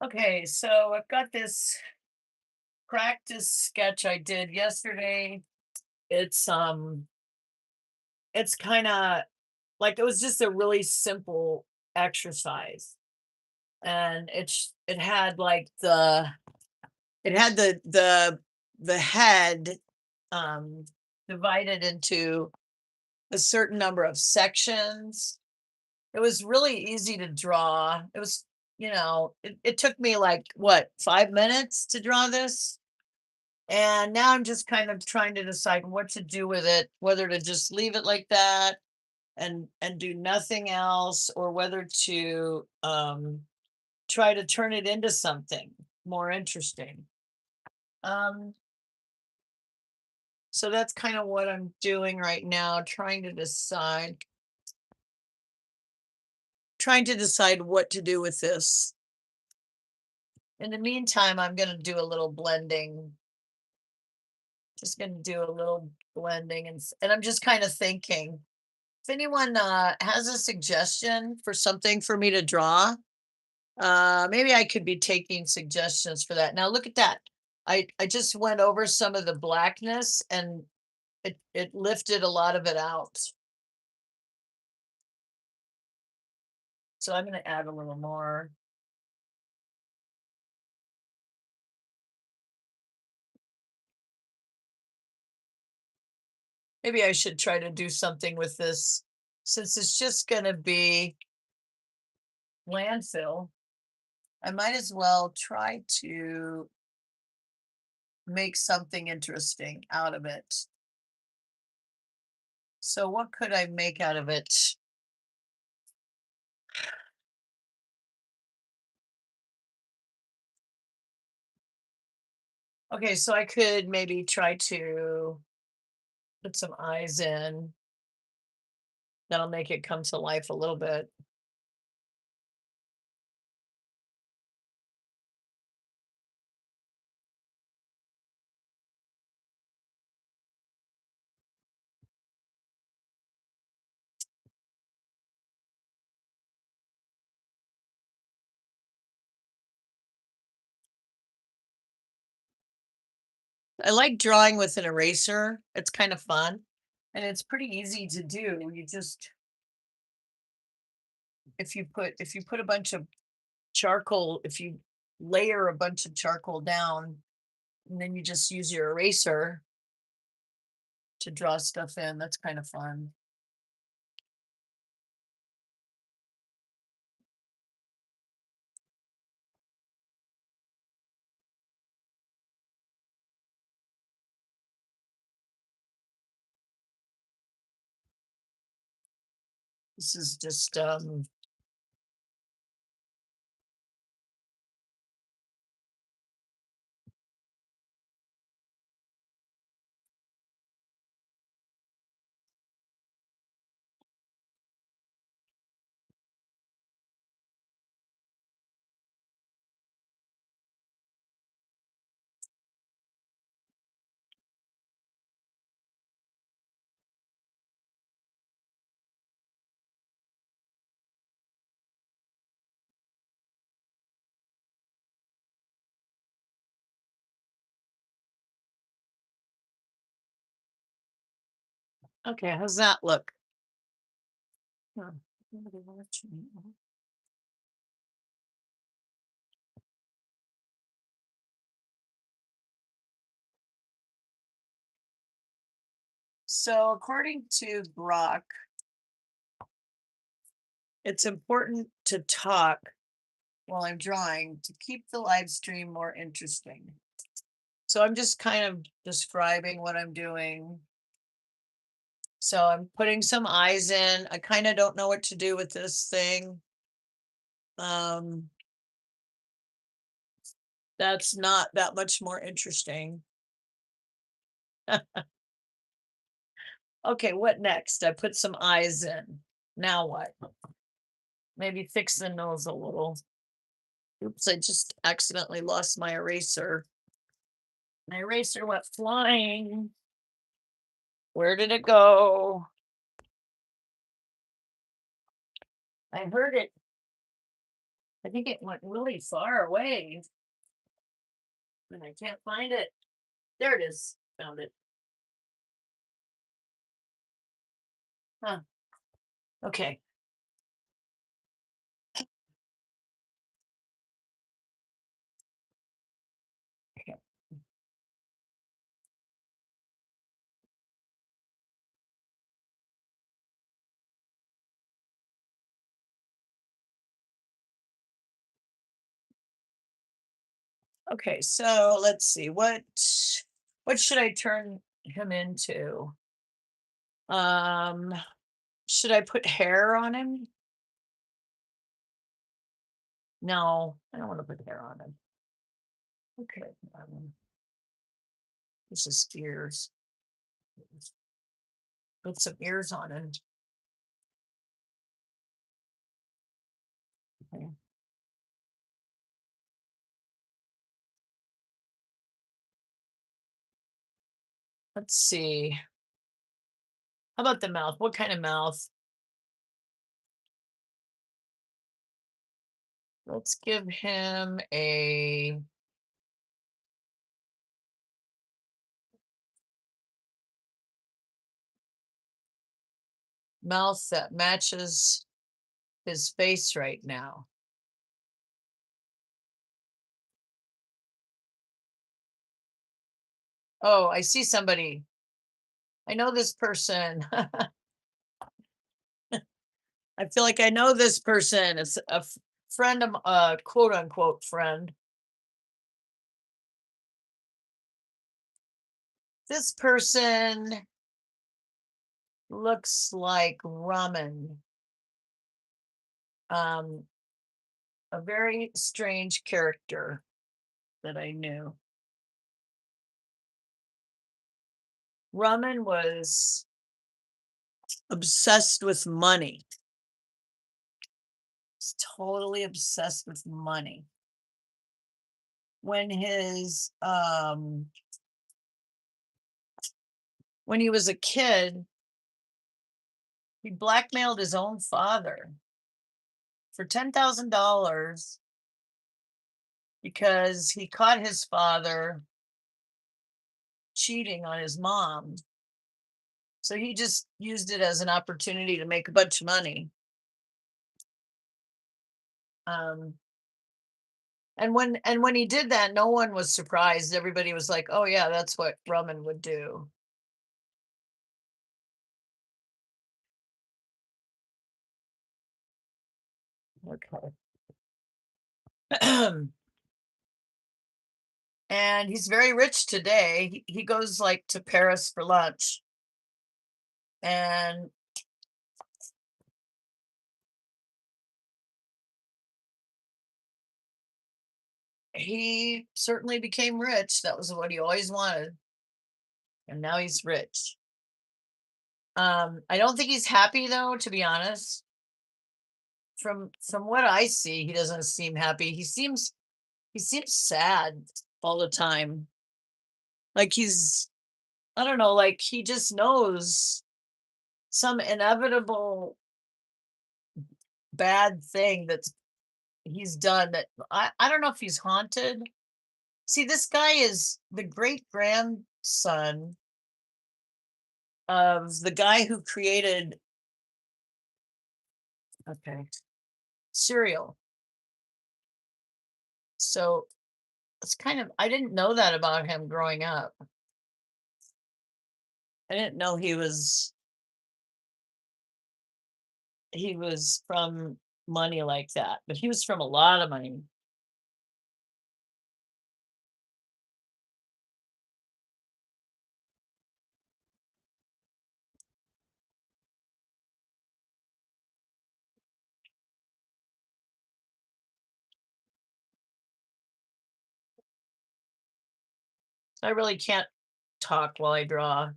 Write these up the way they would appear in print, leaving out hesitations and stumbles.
Okay, so I've got this practice sketch I did yesterday. It's it's kind of like it was just a really simple exercise. And it had like the head um divided into a certain number of sections. It was really easy to draw. It was, it took me like what, 5 minutes to draw this. And now I'm just kind of trying to decide what to do with it, whether to just leave it like that and do nothing else, or whether to try to turn it into something more interesting. Um, so that's kind of what I'm doing right now, trying to decide what to do with this. In the meantime, I'm going to do a little blending. Just going to do a little blending, and I'm just kind of thinking, if anyone has a suggestion for something for me to draw, maybe I could be taking suggestions for that. Now look at that. I just went over some of the blackness, and it lifted a lot of it out. So I'm going to add a little more. Maybe I should try to do something with this, since it's just going to be landfill. I might as well try to make something interesting out of it. So what could I make out of it? Okay, so I could maybe try to put some eyes in. That'll make it come to life a little bit. I like drawing with an eraser. It's kind of fun, and it's pretty easy to do. You just if you put a bunch of charcoal, if you layer a bunch of charcoal down, and then you just use your eraser to draw stuff in. That's kind of fun. This is just okay. How's that look? Huh, nobody watching. So, according to Brock, it's important to talk while I'm drawing to keep the live stream more interesting. So, I'm just kind of describing what I'm doing. So, I'm putting some eyes in. I kind of don't know what to do with this thing. Um, that's not that much more interesting. Okay, what next? I put some eyes in. Now what? Maybe fix the nose a little. Oops, I just accidentally lost my eraser. My eraser went flying. Where did it go? I heard it. I think it went really far away and I can't find it. There it is. Found it. Huh. Okay. Okay. Okay, so let's see. What should I turn him into? Um, should I put hair on him? No, I don't want to put hair on him. Okay. This is ears. Put some ears on him. Okay. Let's see. How about the mouth? What kind of mouth? Let's give him a mouth that matches his face right now. Oh, I see somebody. I know this person. I feel like I know this person. It's a friend of quote unquote friend. This person looks like ramen. Um, a very strange character that I knew. Ramen was obsessed with money. He's totally obsessed with money. When his when he was a kid, he blackmailed his own father for $10,000 because he caught his father cheating on his mom. So he just used it as an opportunity to make a bunch of money. Um, and when he did that, no one was surprised. Everybody was like, "Oh yeah, that's what Roman would do." Okay. And he's very rich today. He goes like to Paris for lunch, and he certainly became rich. That was what he always wanted, and now he's rich. I don't think he's happy though, to be honest. From what I see, he doesn't seem happy. He seems sad all the time. Like he's I don't know, like he just knows some inevitable bad thing that's he's done that I don't know if he's haunted. See, this guy is the great grandson of the guy who created okay cereal. So it's kind of I didn't know that about him growing up. I didn't know he was from money like that, but he was from a lot of money. I really can't talk while I draw.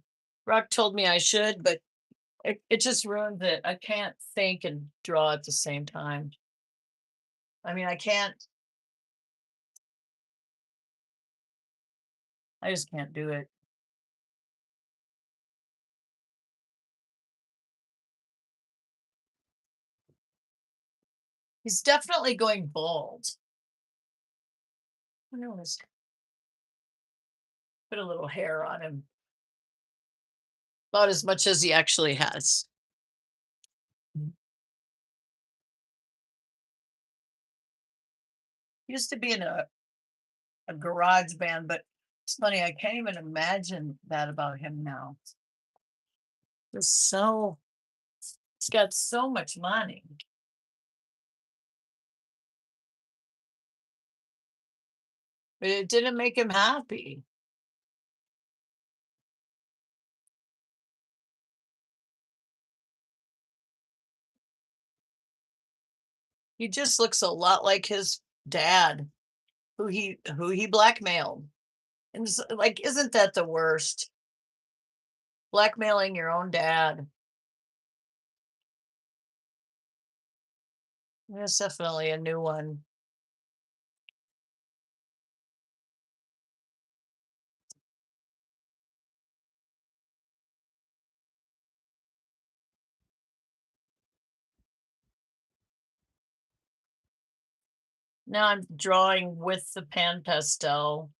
Rock told me I should, but it just ruins it. I can't think and draw at the same time. I mean, I just can't do it. He's definitely going bald. I know, let's put a little hair on him, about as much as he actually has. He used to be in a garage band, but it's funny, I can't even imagine that about him now. Just so he's got so much money. But it didn't make him happy. He just looks a lot like his dad, who he blackmailed. And it's like, isn't that the worst? Blackmailing your own dad. That's definitely a new one. Now I'm drawing with the pan pastel.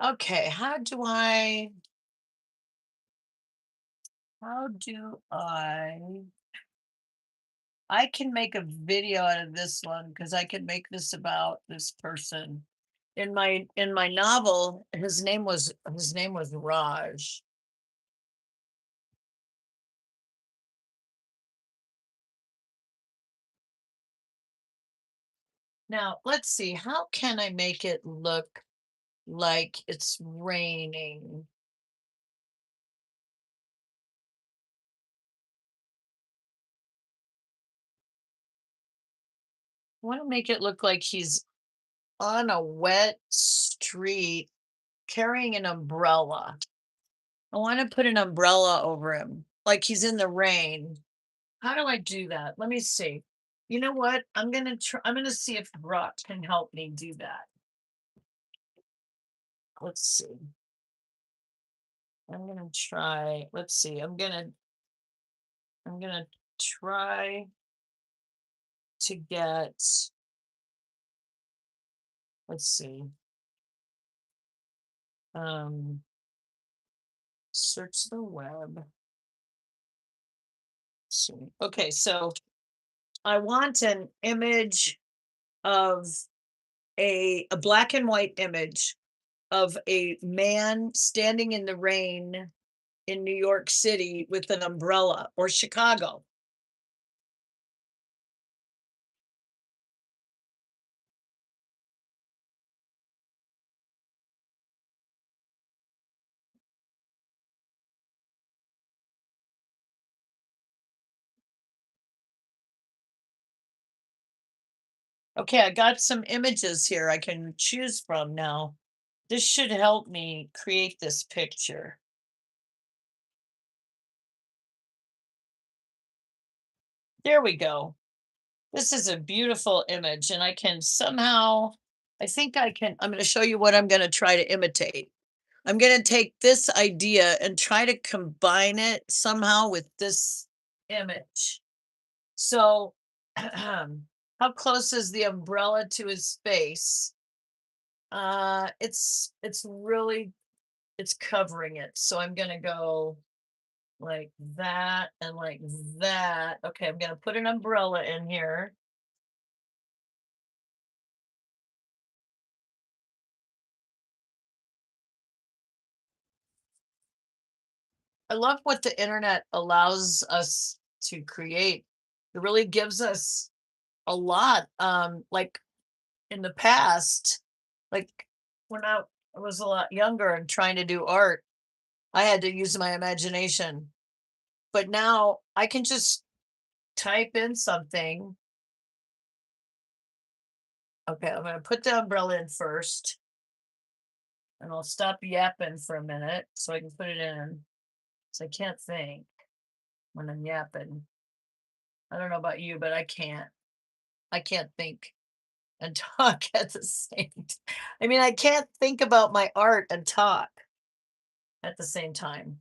Okay, how do I can make a video out of this one because I can make this about this person. In my novel, his name was Raj. Now, let's see, how can I make it look like it's raining? I want to make it look like he's on a wet street carrying an umbrella. I want to put an umbrella over him, like he's in the rain. How do I do that? Let me see. You know what? I'm gonna see if Brock can help me do that. Let's see. I'm gonna try. Let's see. I'm gonna try to get, let's see. Um Search the web. See. Okay, so I want an image of a black and white image of a man standing in the rain in New York City with an umbrella or Chicago. Okay, I got some images here I can choose from now. This should help me create this picture. There we go. This is a beautiful image, and I can somehow, I think I can, I'm going to show you what I'm going to try to imitate. I'm going to take this idea and try to combine it somehow with this image. So, how close is the umbrella to his face? It's really, it's covering it. So I'm gonna go like that and like that. Okay, I'm gonna put an umbrella in here. I love what the internet allows us to create. It really gives us a lot. Like in the past, like when I was a lot younger and trying to do art, I had to use my imagination. But now I can just type in something. Okay, I'm gonna put the umbrella in first, and I'll stop yapping for a minute so I can put it in. So I can't think when I'm yapping. I don't know about you, but I can't. I can't think and talk at the same I mean, I can't think about my art and talk at the same time.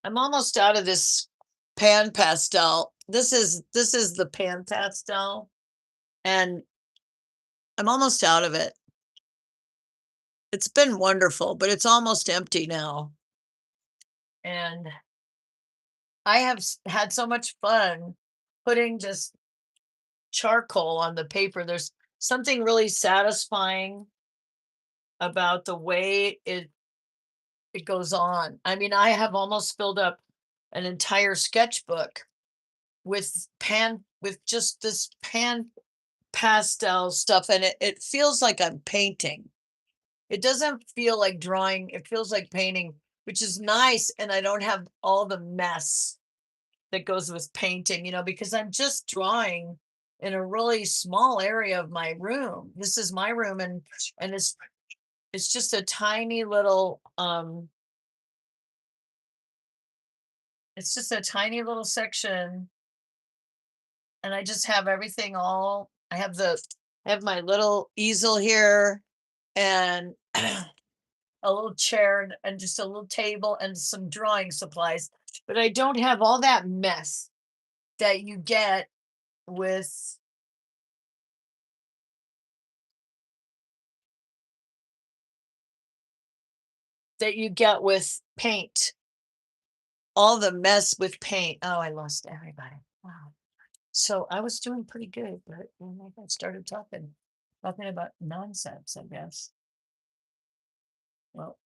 I'm almost out of this pan pastel. This is the pan pastel, and I'm almost out of it. It's been wonderful, but it's almost empty now. And I have had so much fun putting just charcoal on the paper. There's something really satisfying about the way it goes on. I mean, I have almost filled up an entire sketchbook with pan with just this pan pastel stuff, and it feels like I'm painting. It doesn't feel like drawing, it feels like painting, which is nice, and I don't have all the mess that goes with painting, because I'm just drawing in a really small area of my room. This is my room, and it's just a tiny little it's just a tiny little section, and I just have everything all I have my little easel here, and a little chair, and just a little table and some drawing supplies, but I don't have all that mess that you get with paint. All the mess with paint. Oh, I lost everybody. Wow. So I was doing pretty good, but then I got started talking about nonsense, I guess. Well,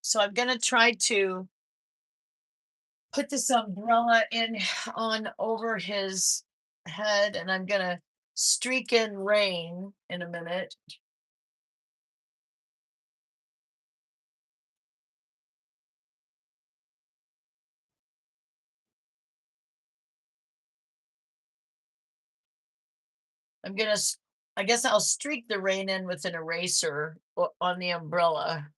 so I'm gonna try to put this umbrella in on over his head, and I'm gonna streak in rain in a minute. I'm gonna I guess I'll streak the rain in with an eraser on the umbrella.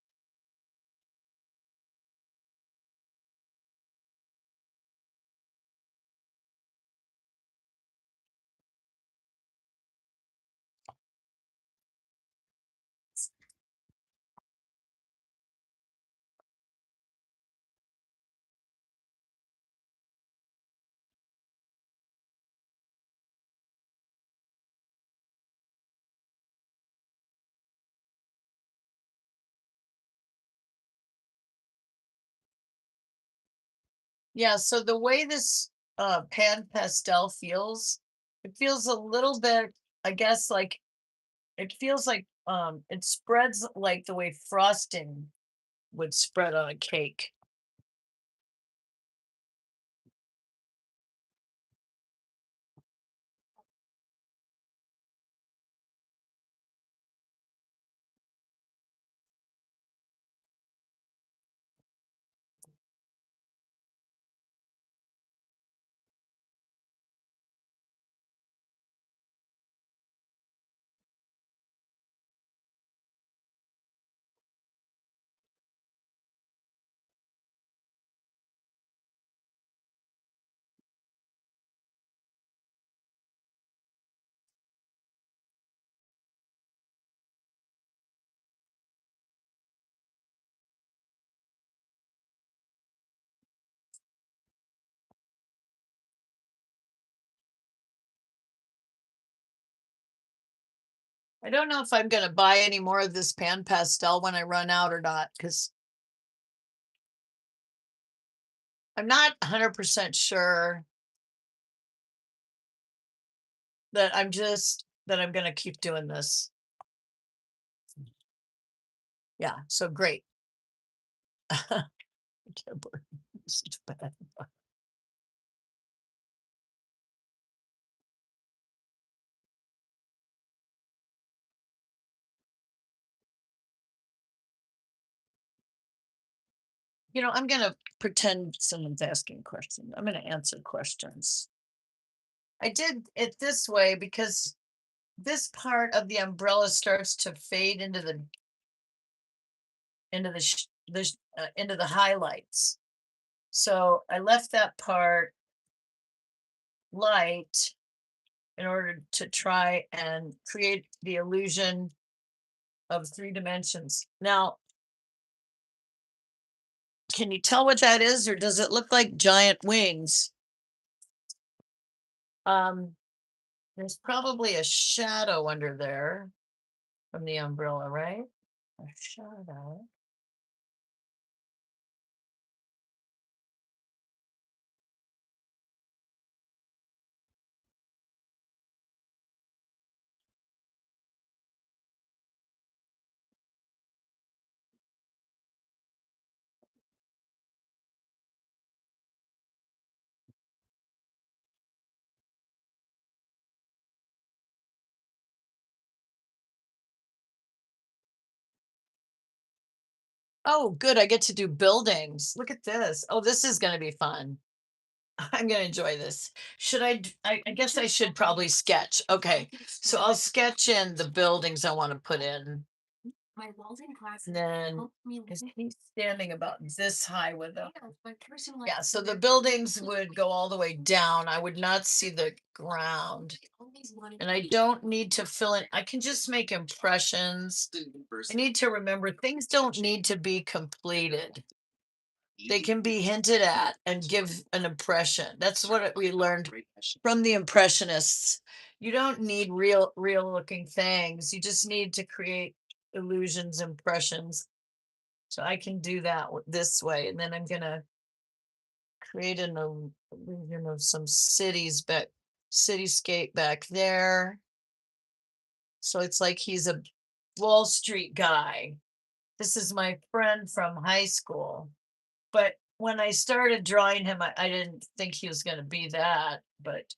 Yeah, so the way this pan pastel feels, it feels a little bit, I guess, like It feels like it spreads like the way frosting would spread on a cake. I don't know if I'm gonna buy any more of this pan pastel when I run out or not, because I'm not 100% sure that I'm gonna keep doing this. Yeah, so great. I can't believe this is bad. I'm gonna pretend someone's asking questions. I'm gonna answer questions. I did it this way because this part of the umbrella starts to fade into the highlights. So I left that part light in order to try and create the illusion of 3 dimensions. Now, can you tell what that is, or does it look like giant wings? Um, there's probably a shadow under there from the umbrella, right? A shadow. Oh, good. I get to do buildings. Look at this. Oh, this is going to be fun. I'm going to enjoy this. I guess I should probably sketch. Okay. So I'll sketch in the buildings I want to put in. And then is he standing about this high with them? Yeah, so the buildings would go all the way down. I would not see the ground. And I don't need to fill in. I can just make impressions. I need to remember things don't need to be completed. They can be hinted at and give an impression. That's what we learned from the impressionists. You don't need real looking things. You just need to create illusions, impressions. So I can do that this way. And then I'm gonna create an illusion of some cityscape back there. So it's like he's a Wall Street guy. This is my friend from high school. But when I started drawing him, I didn't think he was going to be that. But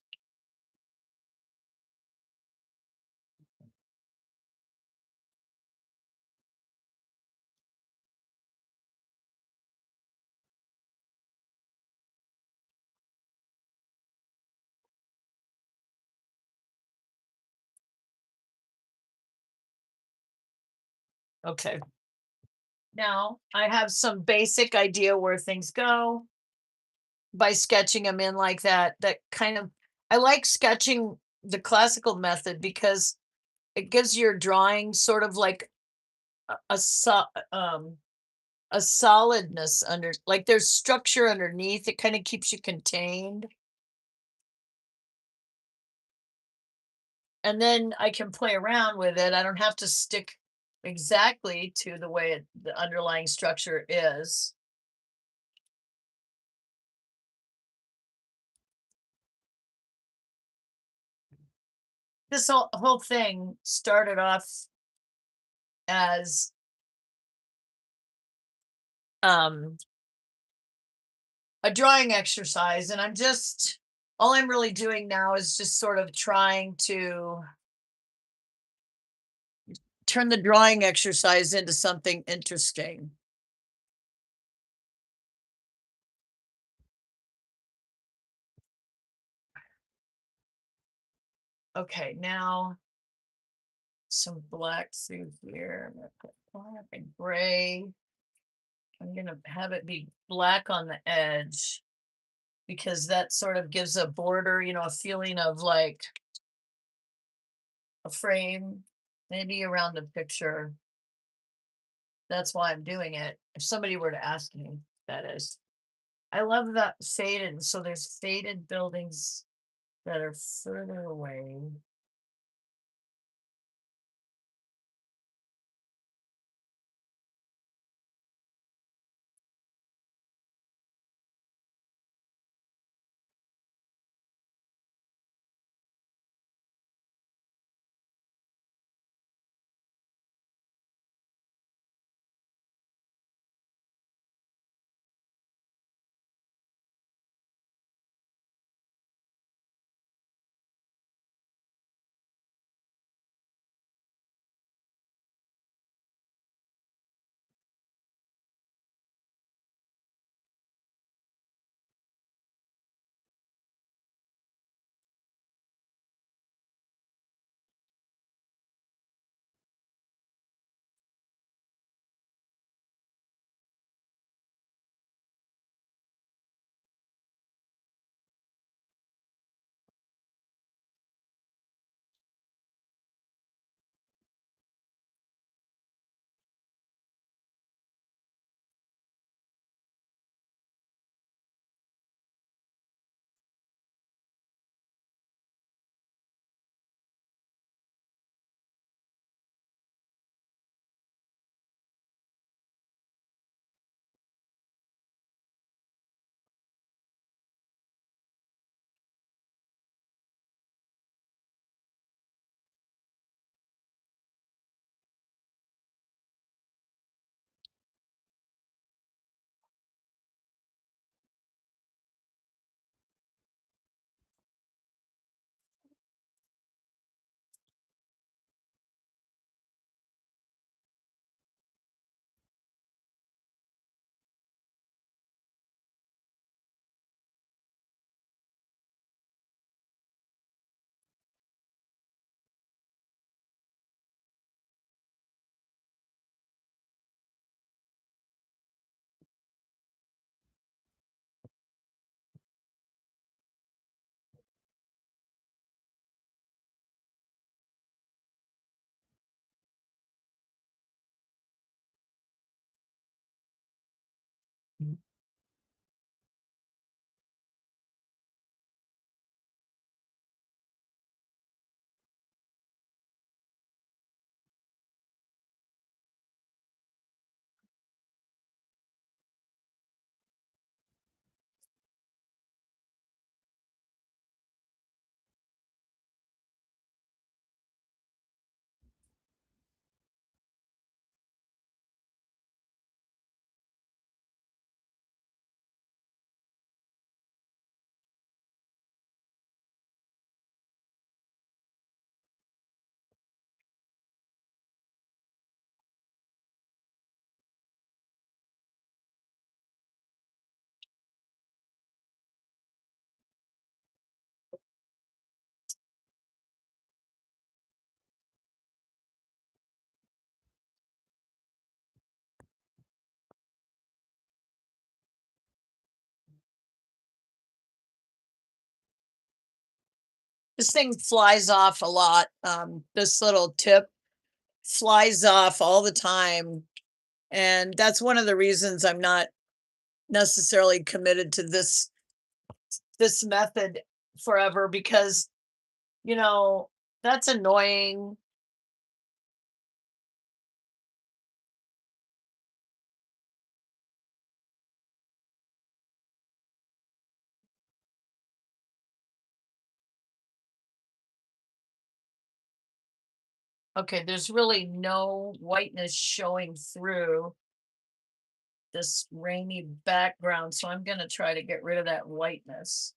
okay. Now I have some basic idea where things go by sketching them in like that. I like sketching the classical method because it gives your drawing sort of like um, a solidness under, like there's structure underneath. It kind of keeps you contained. And then I can play around with it. I don't have to stick exactly to the way the underlying structure is. this whole thing started off as um a drawing exercise, and all I'm really doing now is just sort of trying to turn the drawing exercise into something interesting. Okay, now some black through here. I'm gonna put black and gray. I'm gonna have it be black on the edge because that sort of gives a border, a feeling of like a frame, maybe around the picture. That's why I'm doing it. If somebody were to ask me, that is. I love that faded. So there's faded buildings that are further away. This thing flies off a lot. This little tip flies off all the time. And that's one of the reasons I'm not necessarily committed to this method forever because, you know, that's annoying. Okay, there's really no whiteness showing through this rainy background, so I'm gonna try to get rid of that whiteness.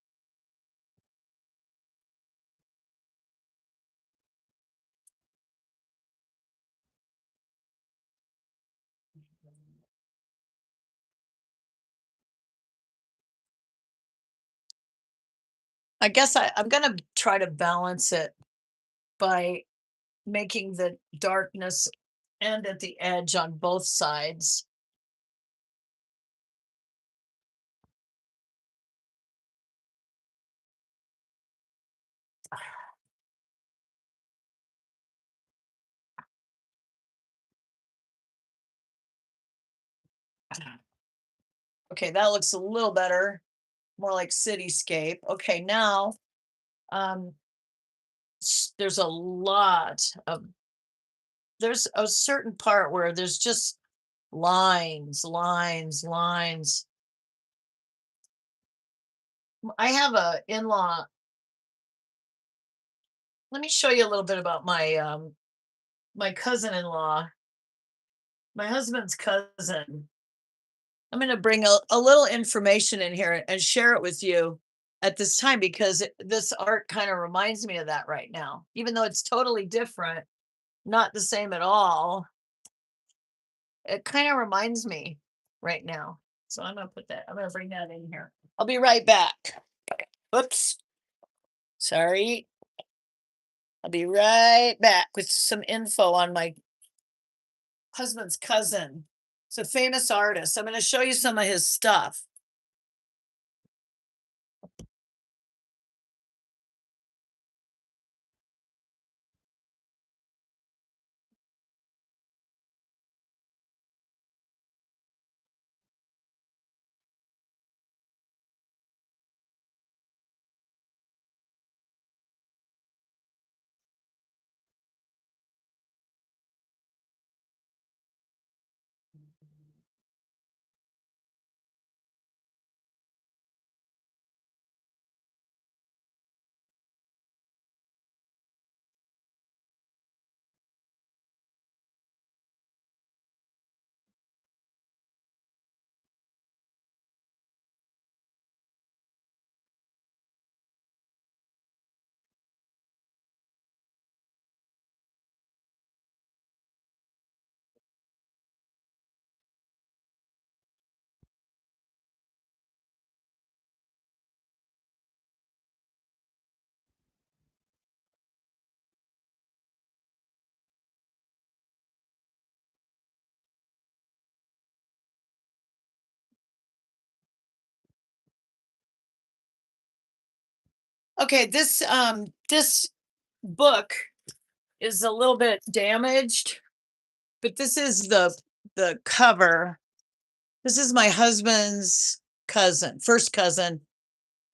I guess I'm gonna try to balance it by making the darkness end at the edge on both sides. Okay, that looks a little better, more like cityscape. Okay, now um there's a lot of there's a certain part where there's just lines, lines, lines. I have a in-law. Let me show you a little bit about my cousin-in-law, my husband's cousin. I'm going to bring a little information in here and share it with you at this time because this art kind of reminds me of that right now. Even though it's totally different, not the same at all, it kind of reminds me right now. So I'm going to put that, I'm going to bring that in here. I'll be right back. Whoops. Sorry. I'll be right back with some info on my husband's cousin. It's a famous artist. I'm going to show you some of his stuff. Okay, this book is a little bit damaged, but this is the cover. This is my husband's cousin, first cousin,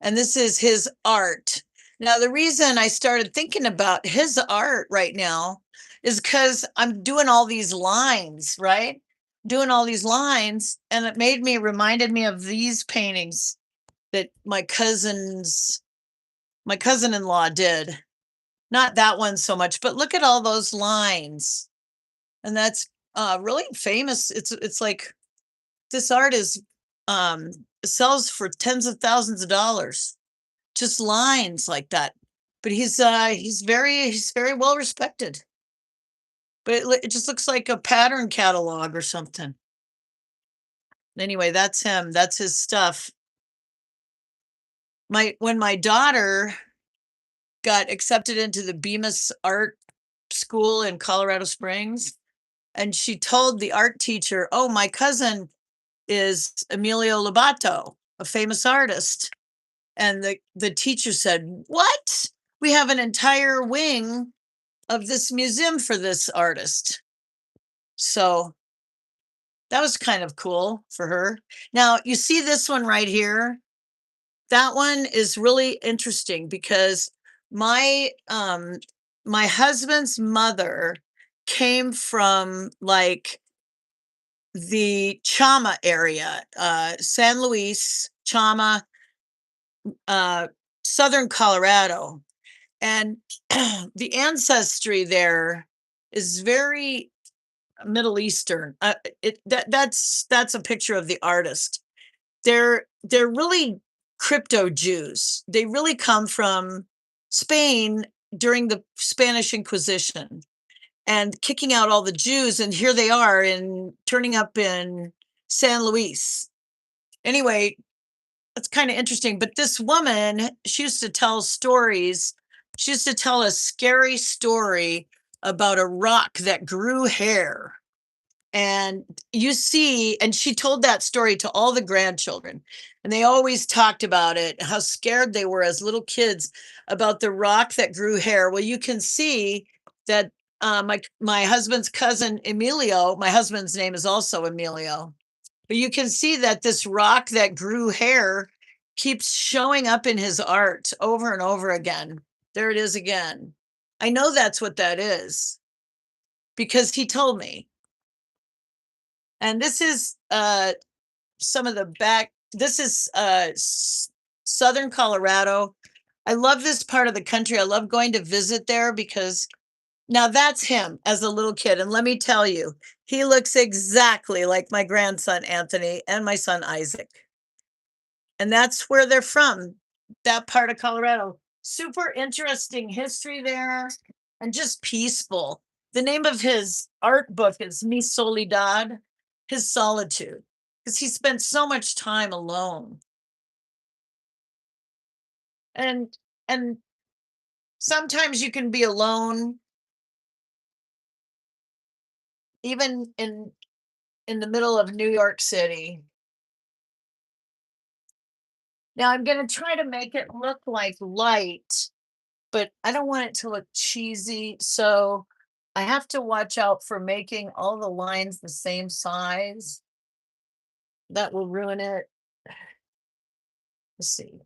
and this is his art. Now, the reason I started thinking about his art right now is because I'm doing all these lines, right? Doing all these lines, and it reminded me of these paintings that my cousin-in-law did. Not that one so much, but look at all those lines. And that's really famous. It's like this art is um sells for tens of thousands of dollars. Just lines like that. But he's very well respected. But it just looks like a pattern catalog or something. Anyway, that's him. That's his stuff. My When my daughter got accepted into the Bemis Art School in Colorado Springs, and she told the art teacher, "Oh, my cousin is Emilio Lobato, a famous artist." And the teacher said, "What? We have an entire wing of this museum for this artist." So that was kind of cool for her. Now, you see this one right here? That one is really interesting because my my husband's mother came from like the Chama area, San Luis, Chama, uh, southern Colorado. And the ancestry there is very Middle Eastern. That's a picture of the artist. They're really crypto Jews. They really come from Spain during the Spanish Inquisition and kicking out all the Jews, and here they are in turning up in San Luis. Anyway, it's kind of interesting. But this woman, she used to tell stories. She used to tell a scary story about a rock that grew hair. And you see, and she told that story to all the grandchildren, and they always talked about it, how scared they were as little kids about the rock that grew hair. Well, you can see that my husband's cousin Emilio, my husband's name is also Emilio, but you can see that this rock that grew hair keeps showing up in his art over and over again. There it is again. I know that's what that is because he told me. And this is some of the back. This is southern Colorado. I love this part of the country. I love going to visit there because now that's him as a little kid. And let me tell you, he looks exactly like my grandson Anthony and my son Isaac. And that's where they're from, that part of Colorado. Super interesting history there and just peaceful. The name of his art book is Mi Soledad, his solitude, because he spent so much time alone. And and sometimes you can be alone even in the middle of New York City. Now I'm going to try to make it look like light, but I don't want it to look cheesy. So I have to watch out for making all the lines the same size. That will ruin it. Let's see.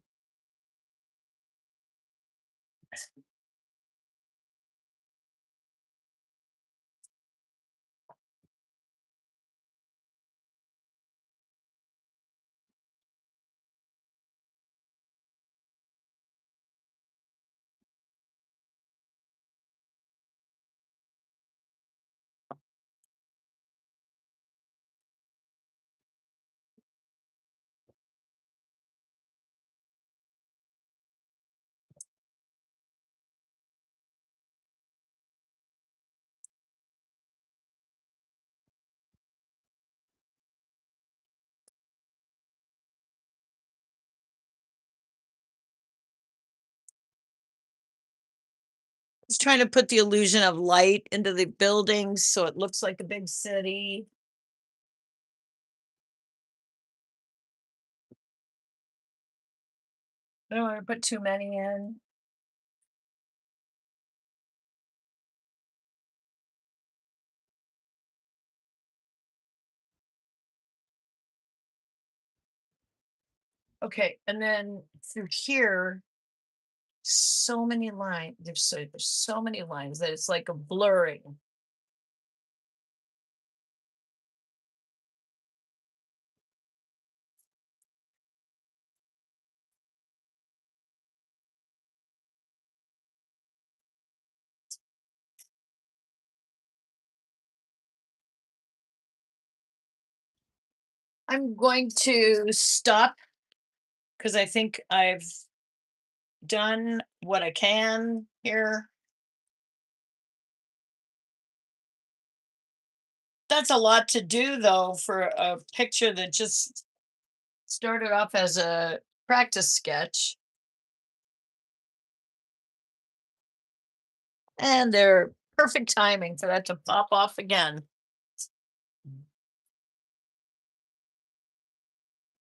Just trying to put the illusion of light into the buildings so it looks like a big city. I don't want to put too many in. Okay, and then through here, so many lines. There's so many lines that it's like a blurring. I'm going to stop because I think I've done what I can here. That's a lot to do though for a picture that just started off as a practice sketch. And they're perfect timing for that to pop off again.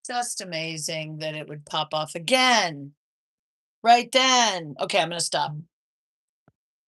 Just amazing that it would pop off again right then. Okay, I'm going to stop.